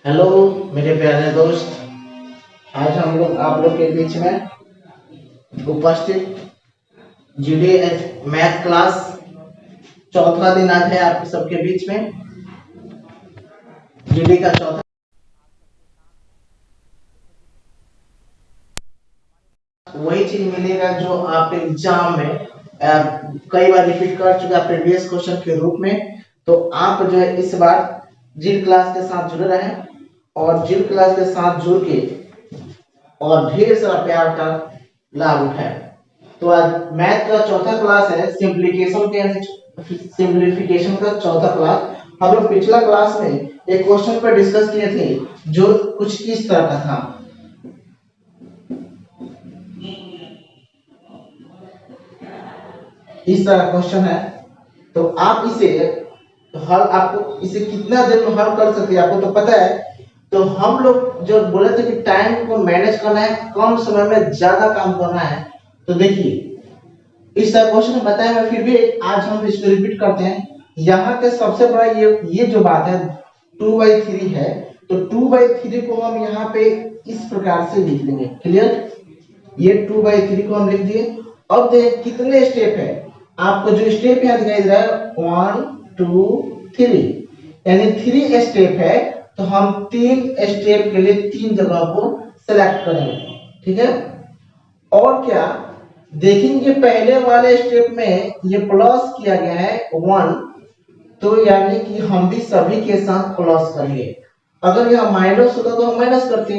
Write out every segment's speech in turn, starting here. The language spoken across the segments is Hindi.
हेलो मेरे प्यारे दोस्त, आज हम लोग आप लोग के बीच में उपस्थित जीडी मैथ क्लास चौथा दिन आज है आपके सबके बीच में। जीडी का चौथा वही चीज मिलेगा जो आप एग्जाम में कई बार रिपीट कर चुके हैं प्रीवियस क्वेश्चन के रूप में। तो आप जो है इस बार जीड क्लास के साथ जुड़े रहें और जीड क्लास के साथ जुड़ के और ढेर सारा प्यार का लाभ उठाएं। तो आज मैथ का चौथा क्लास है, सिंप्लीफिकेशन का चौथा क्लास। हम लोग पिछला क्लास में एक क्वेश्चन पर डिस्कस किए थे जो कुछ इस तरह का था। इस तरह क्वेश्चन है, तो आप इसे हल, आपको इसे कितना देर में हल कर सकते हैं आपको तो पता है। तो हम लोग जो बोले थे कि टाइम को मैनेज करना है, कम समय में ज्यादा काम करना है। तो देखिए इस तरह क्वेश्चन बताया है, फिर भी आज हम इसको रिपीट करते हैं। यहाँ के सबसे बड़ा ये जो बात है 2/3 है, तो 2/3 को हम यहाँ पे इस प्रकार से लिख लेंगे। क्लियर, ये 2/3 को हम लिख दिए। अब देख कितने स्टेप है, आपको जो स्टेप यहाँ दिखाई दे रहा है 1 2 3, यानी 3 स्टेप है। तो हम 3 स्टेप के लिए 3 जगह को सेलेक्ट करेंगे, ठीक है। और क्या देखेंगे, पहले वाले स्टेप में ये प्लस किया गया है 1, तो यानी कि हम भी सभी के साथ प्लस करेंगे। अगर यह माइनस होता तो हम माइनस करते,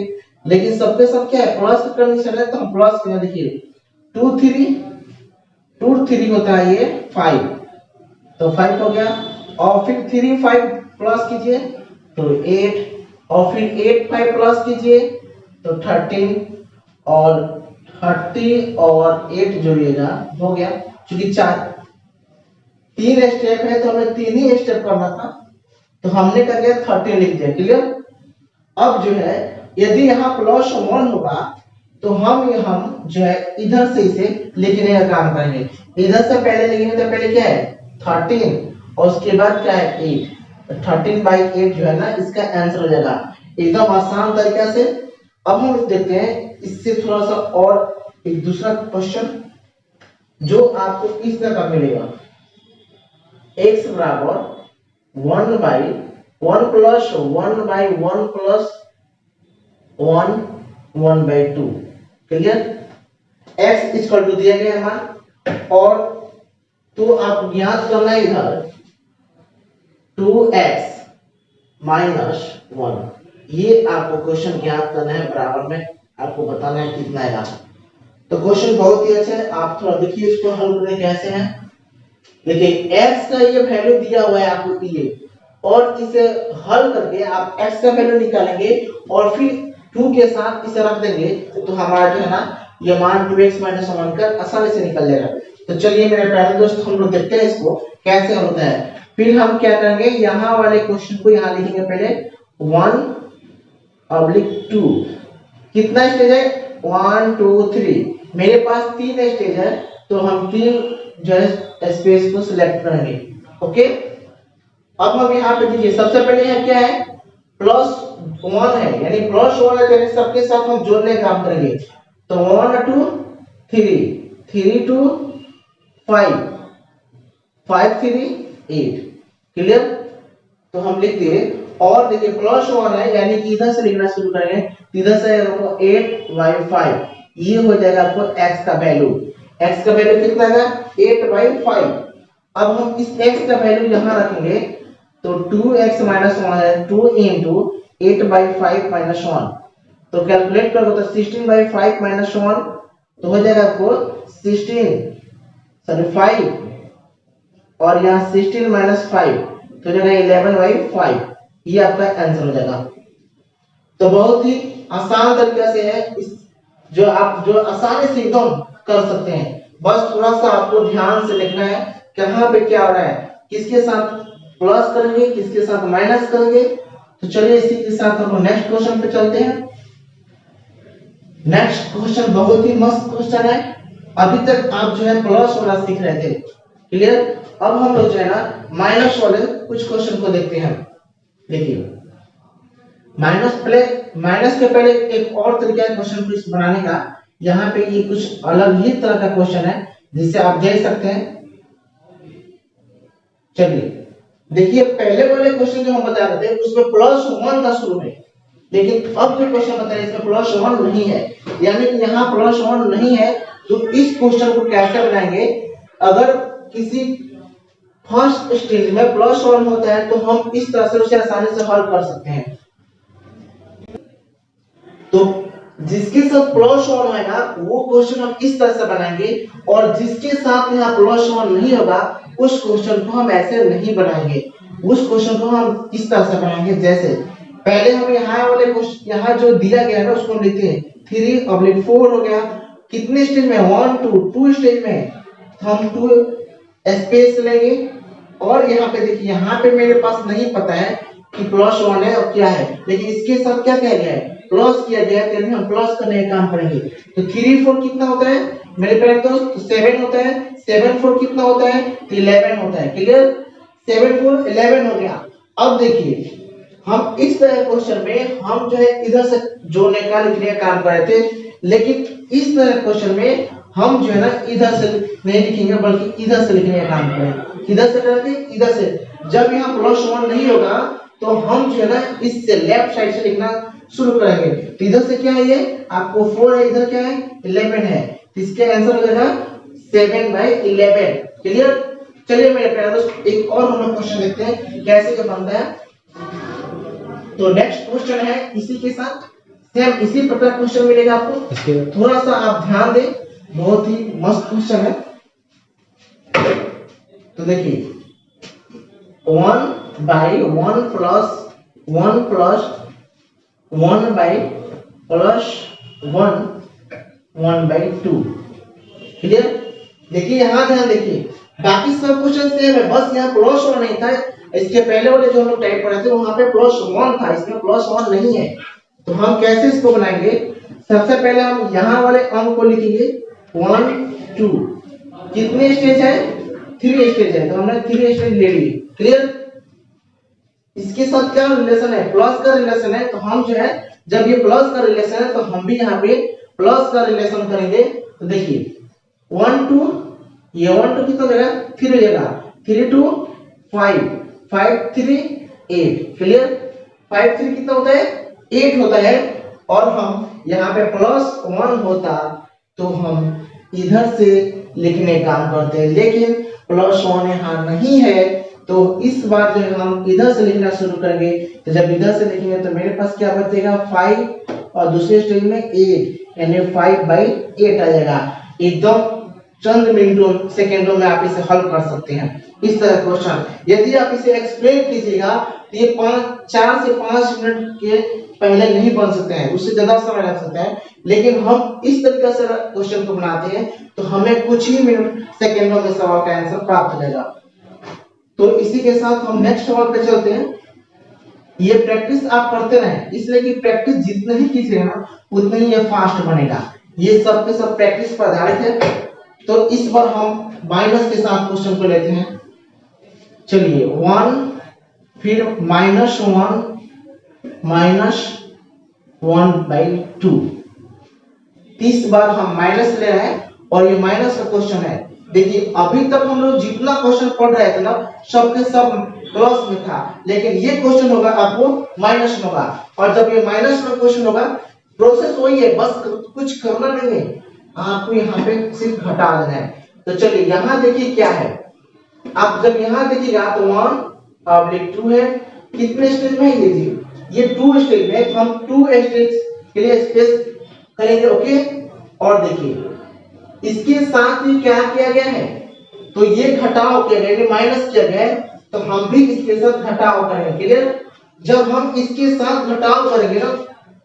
लेकिन सबके साथ क्या है प्लस का कंडीशन है, तो हम प्लस करें। देखिए 2 3 होता है ये 5, तो 5 हो गया। और फिर 3 5 प्लस कीजिए तो 8, और फिर 8 5 प्लस कीजिए तो 13, और 30 और 8 जोड़िएगा हो गया। क्योंकि 3 स्टेप है तो हमें 3 ही स्टेप करना था, तो हमने कर दिया 13 लिख दिया। क्लियर। अब जो है यदि यहाँ प्लस 1 होगा तो हम जो है इधर से इसे लिखने का काम करेंगे। इधर से पहले लिखेंगे तो पहले क्या है 13 और उसके बाद क्या है 8, 13/8 जो है ना इसका आंसर हो जाएगा एकदम आसान तरीका से। अब हम देखते हैं इससे थोड़ा सा और एक दूसरा क्वेश्चन जो आपको इस तरह का मिलेगा। x बराबर 1/1 plus 1/1 plus 1 1/2। Clear. x equal to दिया गया है मान, और तो आप याद करना है इधर 2x माइनस 1, ये आपको क्वेश्चन याद करना है, बराबर में आपको बताना है कितना आएगा। तो क्वेश्चन बहुत ही अच्छा है, आप थोड़ा देखिए इसको हल करें कैसे है। देखिए x का ये वैल्यू दिया हुआ है आपको ये, और इसे हल करके आप x का वैल्यू निकालेंगे और फिर 2 के साथ इसे रख देंगे, तो हमारा जो है ना ये मान 2x - 1 का आसानी से निकल जाएगा। तो चलिए मेरे प्यारे दोस्त हम लोग देखते हैं इसको कैसे होता है। फिर हम क्या करेंगे, यहाँ वाले क्वेश्चन को यहाँ लिखेंगे पहले 1/2। कितना स्टेज है 1 2 3, मेरे पास 3 स्टेज है, तो हम 3 जो है स्पेस को सिलेक्ट करेंगे। ओके, अब हम यहाँ पे देखिए सबसे पहले यहाँ क्या है +1 है, यानी +1 है, यानी सबके साथ हम जोड़ने का काम करेंगे। तो 1 2 3, 3 2 5, 5 3 8। क्लियर। तो हम लिख दिए, और देखिए +1 है यानी कि इधर से लिखना शुरू करेंगे, इधर से आपको 8/5, ये हो जाएगा आपको x का वैल्यू। x का वैल्यू कितना है 8/5। अब हम इस x का वैल्यू यहां रखेंगे, तो 2x - 1 है, 2 * 8/5 - 1, तो कैलकुलेट करोगे तो 16/5 - 1, तो हो जाएगा आपको 5, और यहाँ 16 - 5 तो हो जाएगा 11/5, ये आपका आंसर हो जाएगा। तो बहुत ही आसान तरीका से है, इस जो आप जो आसानी से एकदम कर सकते हैं। बस थोड़ा सा आपको ध्यान से लिखना है कहां पे क्या हो रहा है, किसके साथ प्लस करेंगे किसके साथ माइनस करेंगे। तो चलिए इसी के साथ हम नेक्स्ट क्वेश्चन पे चलते हैं। नेक्स्ट क्वेश्चन बहुत ही मस्त क्वेश्चन है। अभी तक आप जो है प्लस वाला सीख रहे थे, क्लियर। अब हम लोग जो है ना माइनस वाले कुछ क्वेश्चन को देखते हैं। देखिए माइनस के पहले एक और तरीका है क्वेश्चन को इस बनाने का। यहाँ पे ये कुछ अलग ही तरह का क्वेश्चन है जिससे आप देख सकते हैं। चलिए देखिए पहले वाले क्वेश्चन जो हम बता रहे थे उसमें +1 था शुरू में, लेकिन अब जो क्वेश्चन बता रहे हैं इसमें +1 नहीं है, यानी कि यहाँ +1 नहीं है। तो इस क्वेश्चन को कैसे बनाएंगे? अगर किसी फर्स्ट स्टेज में +1 होता है तो हम इस तरह से उसे आसानी से हल कर सकते हैं। तो जिसके साथ +1 है ना वो क्वेश्चन हम इस तरह से बनाएंगे, और जिसके साथ यहाँ +1 नहीं होगा उस क्वेश्चन को हम ऐसे नहीं बनाएंगे। उस क्वेश्चन को हम इस तरह से बनाएंगे, जैसे पहले हम यहाँ वाले क्वेश्चन यहाँ जो दिया गया है ना उसको लिखते हैं 3/4 हो गया। कितने स्टेज में? 1 2 स्टेज में। तो हम 2 स्पेस लेंगे, और यहाँ पे देखिए यहाँ पे मेरे पास नहीं पता है कि +1 है और क्या है, लेकिन इसके साथ क्या किया गया है? प्लस किया गया है, हम प्लस करने का काम करेंगे। तो 3 4 कितना होता है मेरे प्यारे दोस्त? 7 होता है। 7 4 कितना होता है? 11 होता है। क्लियर? 7 4 11 हो गया। अब देखिए हम इस तरह क्वेश्चन में हम जो है इधर से जोड़ने का लिखने का काम कर रहे थे, लेकिन इस तरह क्वेश्चन में हम जो है ना इधर से नहीं लिखेंगे बल्कि इधर से लिखने का काम करेंगे। किधर से करते? इधर से। जब यहाँ +1 नहीं होगा तो हम जो है ना इससे लेफ्ट साइड से लिखना शुरू करेंगे। तो इधर से क्या है? ये आपको 4 है, इधर क्या है? 11 है। तो इसके आंसर हो जाएगा 7/11। क्लियर? चलिए मेरे प्यारे दोस्त एक और हम लोग क्वेश्चन देखते हैं कैसे ये बनता है। तो नेक्स्ट क्वेश्चन है इसी के साथ सेम इसी प्रकार क्वेश्चन मिलेगा आपको। थोड़ा सा आप ध्यान दें, बहुत ही मस्त क्वेश्चन है। तो देखिए 1/1 + 1 + 1/+1/2। क्लियर? देखिए यहाँ ध्यान देखिए, बाकी सब क्वेश्चन सेम है, बस यहाँ +1 नहीं था। इसके पहले वाले जो हम लोग टाइप कर रहे थे वहां पे +1 था, इसमें +1 नहीं है। तो हम कैसे इसको बनाएंगे? सबसे पहले हम यहाँ वाले अंक को लिखेंगे 1 2। कितने स्टेज है? 3 स्टेज है, तो हमने 3 स्टेज ले लिए। क्लियर? इसके साथ क्या रिलेशन है? प्लस का रिलेशन है। तो हम जो है जब ये प्लस का रिलेशन है तो हम भी यहाँ पे प्लस का रिलेशन करेंगे। तो देखिए 1 2, ये 1 2 कितना हो जाएगा? 3 हो जाएगा। 3 2 5, 5 3 8। क्लियर? 5 3 कितना होता है? 8 होता है। और हम यहाँ पे +1 होता तो हम इधर से लिखने का काम करते हैं, लेकिन +1 यहाँ नहीं है तो इस बार जो है हम इधर से लिखना शुरू करेंगे। तो जब इधर से लिखेंगे तो मेरे पास क्या बचेगा? 5 और दूसरे स्टेज में 8, यानी 5/8 आ जाएगा। एकदम चंद मिनटों सेकंडों में आप इसे हल कर सकते हैं। इस तरह क्वेश्चन यदि आप इसे एक्सप्लेन कीजिएगा तो ये 4 से 5 मिनट के पहले नहीं बन सकते हैं, उससे ज्यादा समय लग सकता है। लेकिन हम इस तरीके से क्वेश्चन को बनाते हैं तो हमें कुछ ही मिनट सेकंडों में सवाल का आंसर प्राप्त हो जाएगा। तो इसी के साथ हम नेक्स्ट सवाल पे चलते हैं। ये प्रैक्टिस आप करते रहें, इसलिए कि प्रैक्टिस जितने ही कीजिएगा ना उतना ही ये फास्ट बनेगा। ये सब के सब प्रैक्टिस पर आधारित है। तो इस बार हम माइनस के साथ क्वेश्चन को लेते हैं। चलिए 1 फिर -1/2। 30 बार हम माइनस ले रहे हैं और ये माइनस का क्वेश्चन है। देखिए अभी तक हम लोग जितना क्वेश्चन पढ़ रहे थे ना सबके सब प्लस में था, लेकिन ये क्वेश्चन होगा आपको माइनस में होगा। और जब ये माइनस में क्वेश्चन होगा प्रोसेस वही है, बस कुछ करना नहीं है, आपको यहाँ पे सिर्फ घटा देना है। तो चलिए यहाँ देखिए क्या है। आप जब यहाँ देखिएगा तो 1/2 है। कितने स्टेज में है ये 2 स्टेज में। तो हम 2 स्टेज के लिए स्पेस करेंगे। ओके, और देखिए इसके साथ ही क्या किया गया है? तो ये घटाव किया गया, माइनस किया गया है, तो हम भी इसके साथ घटाव करेंगे। क्लियर? जब हम इसके साथ घटाव करेंगे ना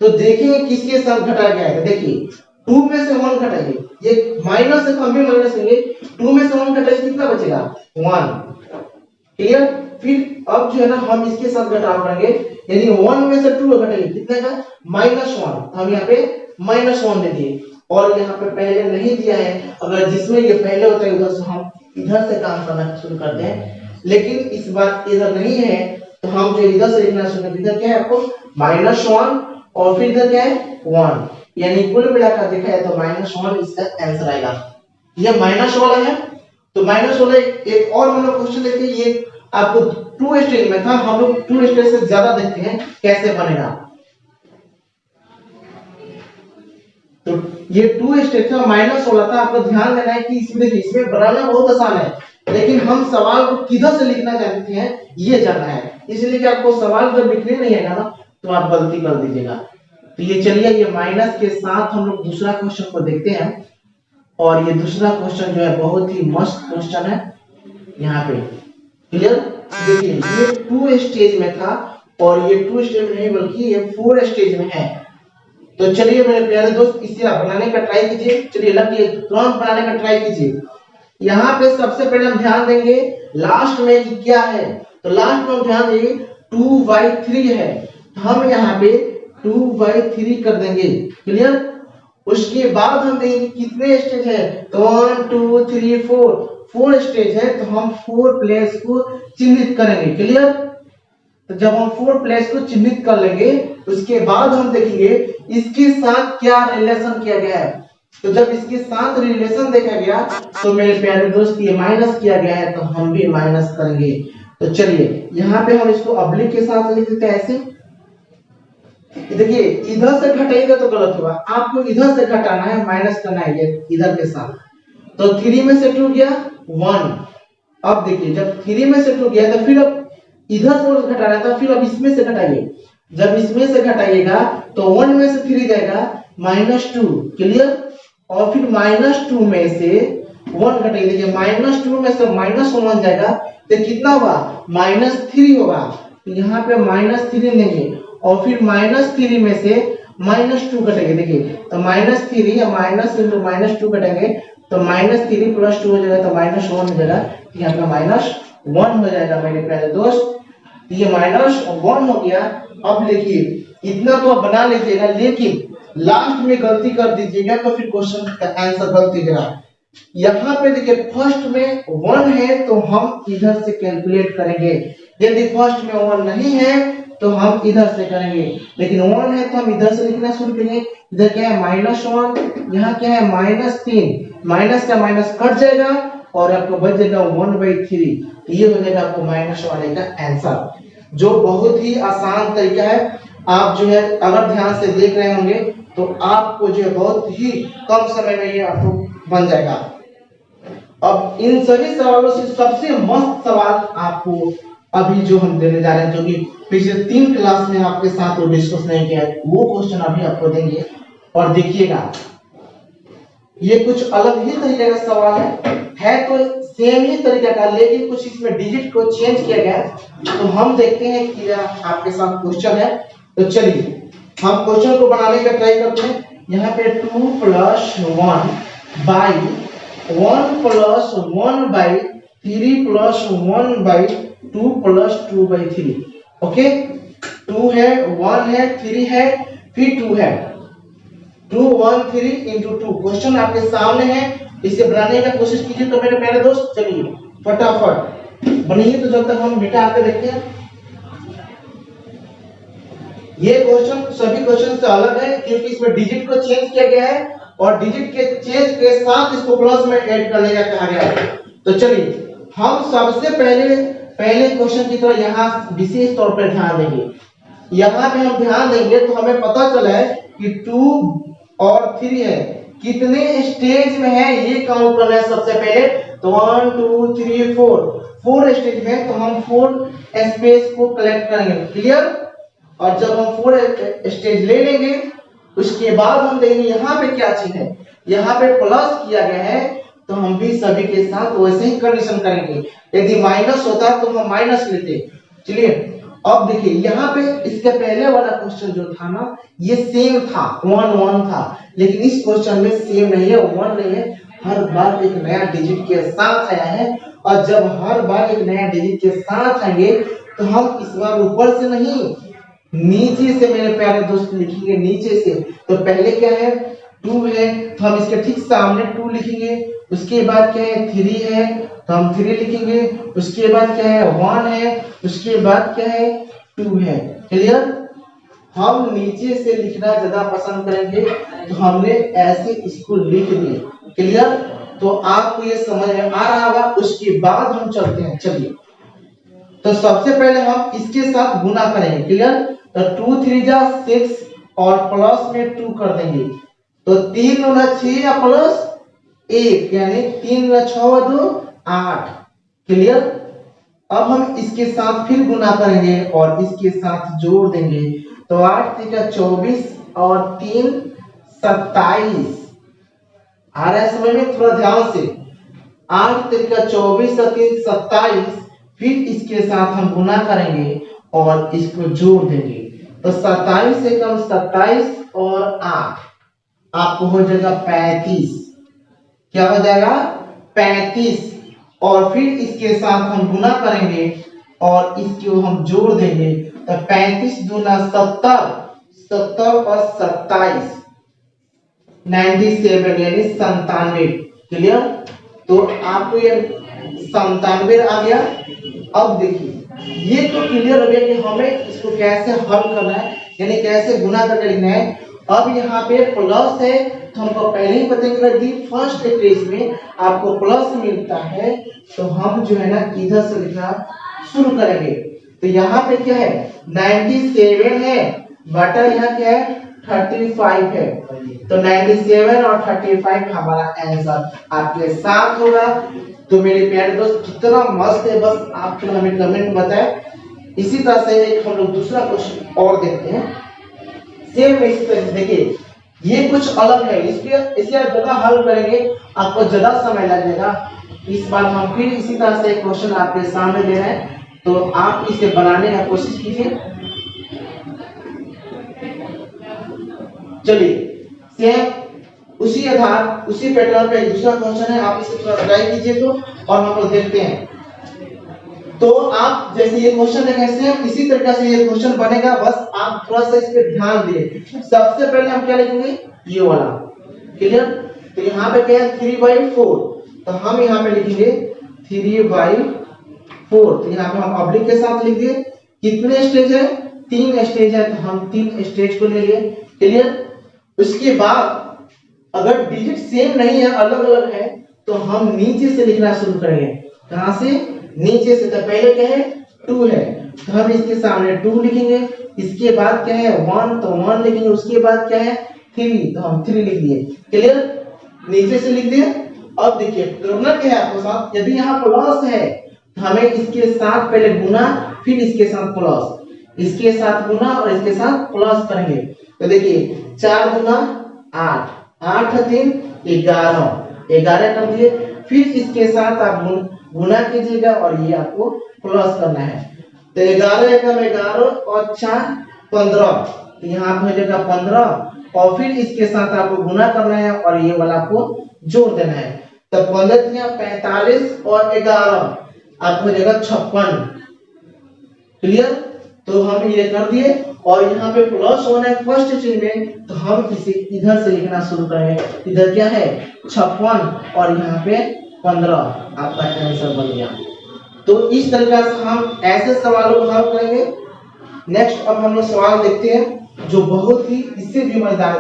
तो देखिए किसके साथ घटाया गया है। देखिए 2 में से 1 घटाइए, ये माइनस है तो हम भी माइनस करेंगे। 2 में से 1 घटाइए कितना बचेगा? 1। क्लियर? फिर अब जो है ना हम इसके साथ घटाव करेंगे, यानी 1 में से 2 घटाइए कितने का? -1। हम यहाँ पे -1 दे दिए, और यहाँ पे पहले नहीं दिया है। अगर जिसमें ये पहले होता है उधर से हम इधर से काम करना शुरू करते हैं, लेकिन इस बार इधर नहीं है तो हम जो इधर से लिखना शुरू करते हैं, इधर क्या है आपको -1 और फिर इधर क्या है 1, यानी कुल मिलाकर देखा है तो -1 इसका आंसर आएगा। ये माइनस वाला है तो माइनस वाला एक और हम लोग क्वेश्चन देखते हैं, ये आपको 2 स्टेज में था, हम लोग 2 स्टेज से ज्यादा देखते हैं कैसे बनेगा। तो ये 2 स्टेज था, माइनस वाला था, आपको ध्यान देना है कि इसमें देखिए इसमें बनाना बहुत आसान है, लेकिन हम सवाल को किधर से लिखना जानते हैं ये जानना है, इसलिए कि आपको सवाल जब लिखने नहीं आएगा ना तो आप गलती कर दीजिएगा। तो ये चलिए ये माइनस के साथ हम लोग दूसरा क्वेश्चन को देखते हैं, और ये दूसरा क्वेश्चन जो है बहुत ही मस्त क्वेश्चन है। यहाँ पे क्लियर देखिए ये 2 स्टेज में था, और ये 2 स्टेज में नहीं बल्कि ये 4 स्टेज में है। तो चलिए मेरे प्यारे दोस्त इसे आप बनाने का ट्राई कीजिए, चलिए लगिए तुरंत बनाने का ट्राई कीजिए। यहाँ पे सबसे पहले हम ध्यान देंगे लास्ट में कि क्या है, तो लास्ट में हम ध्यान देंगे 2/3 है, तो हम यहाँ पे 2/3 कर देंगे। क्लियर, उसके बाद हम देखेंगे कितने स्टेज है, तो 1 2 3 4 स्टेज है, तो हम 4 प्लेस को चिन्हित करेंगे। क्लियर, तो जब हम 4 प्लेस को चिन्हित कर लेंगे उसके बाद हम देखेंगे इसके साथ क्या रिलेशन किया गया है। तो जब इसके साथ रिलेशन देखा गया तो मेरे प्यारे दोस्त ये माइनस किया गया है, तो हम भी माइनस करेंगे। तो चलिए यहाँ पे हम इसको अब्लिक के साथ लिख देते हैं ऐसे। देखिए इधर से घटाएगा तो गलत होगा, आपको इधर से घटाना है, माइनस करना है ये इधर के साथ। तो 3 में से 2 गया 1। अब देखिए जब 3 में से 2 गया तो फिर अब इधर से घटाना था, फिर अब इसमें से घटाइए, जब इसमें से घटाइएगा तो 1 में से 3 जाएगा -2। क्लियर, और फिर -2 में से 1 घटाइए, देखिए -2 में से -1 जाएगा तो कितना होगा -3 होगा। तो यहाँ पे -3 लेंगे और फिर -3 में से -2 घटेंगे, देखिए तो -3 या माइनस इंटू -2 घटेंगे तो -3 + 2 हो जाएगा तो -1 हो जाएगा, यहाँ पे -1 हो जाएगा मेरे प्यारे दोस्त। ये -1 हो गया। अब देखिए इतना तो आप बना लीजिएगा, लेकिन लास्ट में गलती कर दीजिएगा तो फिर क्वेश्चन का आंसर गलत दिखेगा। यहाँ पे देखिए फर्स्ट में 1 है तो हम इधर से कैलकुलेट करेंगे, यदि फर्स्ट में 1 नहीं है तो हम इधर से करेंगे, लेकिन 1 है तो हम इधर से लिखना शुरू करेंगे। इधर क्या है -1, यहाँ क्या है -3, माइनस का माइनस कट जाएगा और आपको बच जाएगा 1/3। ये हो जाएगा आपको माइनस वाले का आंसर, जो बहुत ही आसान तरीका है। आप जो है अगर ध्यान से देख रहे होंगे तो आपको जो है बहुत ही कम समय में ये आपको बन जाएगा। अब इन सभी सवालों से सबसे मस्त सवाल आपको अभी जो हम देने जा रहे हैं, जो कि पिछले 3 क्लास में आपके साथ डिस्कस नहीं किया है, वो क्वेश्चन अभी आपको देंगे। और देखिएगा ये कुछ अलग ही तरीके का सवाल है तो सेम ही तरीका का, लेकिन कुछ इसमें डिजिट को चेंज किया गया है। तो हम देखते हैं कि आपके साथ क्वेश्चन है। तो चलिए हम क्वेश्चन को बनाने का ट्राई करते हैं। यहाँ पे 2 + 1 by 1 + 1/3 + 1/2 + 2/3। ओके, 2 है, 1 है, 3 है, फिर 2 है, 2 1 3 × 2। क्वेश्चन आपके सामने है, इसे बनाने का कोशिश कीजिए। तो मेरे प्यारे दोस्त चलिए फटाफट बनिए। तो जब तक हम मिटा के देखते हैं, ये क्वेश्चन सभी क्वेश्चन से अलग है क्योंकि इसमें डिजिट को चेंज किया गया है और डिजिट के चेंज के साथ इसको प्लस में ऐड करने का कहा गया है। तो चलिए हम सबसे पहले क्वेश्चन की तरफ यहाँ विशेष तौर पर ध्यान देंगे। यहाँ पे हम ध्यान देंगे तो हमें पता चला है कि 2 और 3 है, कितने स्टेज में है ये काउंट करना है सबसे पहले। तो 1 2 3 4 स्टेज में, तो हम 4 स्पेस को कलेक्ट करेंगे। क्लियर, और जब हम 4 स्टेज ले लेंगे उसके बाद हम देखेंगे यहाँ पे क्या चीज है, यहाँ पे प्लस किया गया है तो हम भी सभी के साथ वैसे ही कंडीशन करेंगे। यदि माइनस होता तो हम माइनस लेते। चलिए अब देखिए यहाँ पे इसके पहले वाला क्वेश्चन जो था ना, ये सेम था, 1 1 था, लेकिन इस क्वेश्चन में सेम नहीं है, 1 नहीं है, हर बार एक नया डिजिट के साथ आया है। और जब हर बार एक नया डिजिट के साथ आएंगे तो हम इस बार ऊपर से नहीं नीचे से मेरे प्यारे दोस्त लिखेंगे, नीचे से। तो पहले क्या है 2 है तो हम इसके ठीक सामने 2 लिखेंगे, उसके बाद क्या है 3 है तो हम 3 लिखेंगे, उसके बाद क्या है 1 है, उसके बाद क्या है 2 है। क्लियर? हम नीचे से लिखना ज्यादा पसंद करेंगे, तो हमने ऐसे इसको लिख दिए। क्लियर? तो आपको ये समझ में आ रहा होगा। उसके बाद हम चलते हैं, चलिए। तो सबसे पहले हम इसके साथ गुना करेंगे। क्लियर? तो 2 3 जा 6 और प्लस में 2 कर देंगे, तो 3 गुना 6 या प्लस 1 यानी 3 गुना 6 2 8। क्लियर? अब हम इसके साथ फिर गुना करेंगे और इसके साथ जोड़ देंगे, तो 8 3 24 और 3 27। आ रहा है समझ में? थोड़ा ध्यान से। 8 3 24 और 3 27, फिर इसके साथ हम गुना करेंगे और इसको जोड़ देंगे, तो 27 से कम 27 और 8 आपको हो जाएगा 35। क्या हो जाएगा? 35। और फिर इसके साथ हम गुना करेंगे और इसको हम जोड़ देंगे, तो 35 दूना 70, 70 और 27 97 यानी 97। क्लियर? तो आपको ये 97 आ गया। अब देखिए ये तो क्लियर हो गया कि हमें इसको कैसे हल करना है, यानी कैसे गुना करके लिखना है। अब यहाँ पे प्लस है, तो हमको पहले ही बताएंगे कि फर्स्ट स्टेज में आपको प्लस मिलता है, तो हम जो है ना इधर से लिखना शुरू करेंगे। तो यहाँ पे क्या है 97 है बटा यहाँ क्या है 35 है, तो 97 और 35 हमारा आंसर आपके साथ होगा। तो मेरे प्यारे दोस्त कितना मस्त है, बस आप हमें कमेंट बताएं। इसी तरह से एक हम लोग दूसरा क्वेश्चन और देखते हैं। सेम इसी तरह से देखिए ये कुछ अलग है, इसलिए इसे ज्यादा हल करेंगे आपको ज्यादा समय लगेगा। इस बार हम फिर इसी तरह से एक क्वेश्चन आपके सामने ले रहे हैं, तो आप इसे बनाने का कोशिश कीजिए। चलिए सेम उसी आधार उसी पैटर्न पे दूसरा क्वेश्चन है, आप इसे थोड़ा ट्राई कीजिए तो, और हम लोग देखते हैं। तो आप जैसे ये क्वेश्चन देखें सेम इसी तरीके से ये क्वेश्चन बनेगा, बस आप थोड़ा सा इस पे ध्यान दिए। सबसे पहले हम क्या लिखेंगे ये वाला। क्लियर? तो यहाँ पे क्या है 3/4, तो हम यहाँ पे लिखेंगे 3/4। तो यहाँ पे हम ऑब्लिक के साथ लिख दिए। कितने स्टेज है? 3 स्टेज है, तो हम 3 स्टेज को ले लिए। क्लियर? उसके बाद अगर डिजिट सेम नहीं है, अलग अलग है, तो हम नीचे से लिखना शुरू करेंगे। कहां से? नीचे से। तो पहले क्या है 2 है, तो हम इसके सामने 2 लिखेंगे। इसके बाद क्या है 1, तो 1 लिखेंगे। उसके बाद क्या है 3, तो हम 3 लिख दिए। क्लियर? नीचे से लिख दिए। अब देखिए करना क्या है आपको साथ, यदि यहाँ प्लस है तो हमें इसके साथ पहले गुना, फिर इसके साथ प्लस, इसके साथ गुना और इसके साथ प्लस करेंगे। तो देखिए 4 गुना 8, 8 3 11 कर दिए। फिर इसके साथ आप गुना कीजिएगा और ये आपको प्लस करना है। तो 11 एकम 11 और 4 15, तो यहाँ पे हो जाएगा 15, और फिर इसके साथ आपको गुना करना है और ये वाला आपको जोड़ देना है। तो 15 45 और 11 आपको हो जाएगा 56। क्लियर? तो हम ये कर दिए, और यहाँ पे प्लस होना है फर्स्ट चीज में, तो हम इसे इधर से लिखना शुरू करेंगे। इधर क्या है 56 और यहाँ पे 15, आपका आंसर बन गया। तो इस तरीके से हम ऐसे सवालों को हल करेंगे। नेक्स्ट अब हम लोग सवाल देखते हैं जो बहुत ही इससे भी मजेदार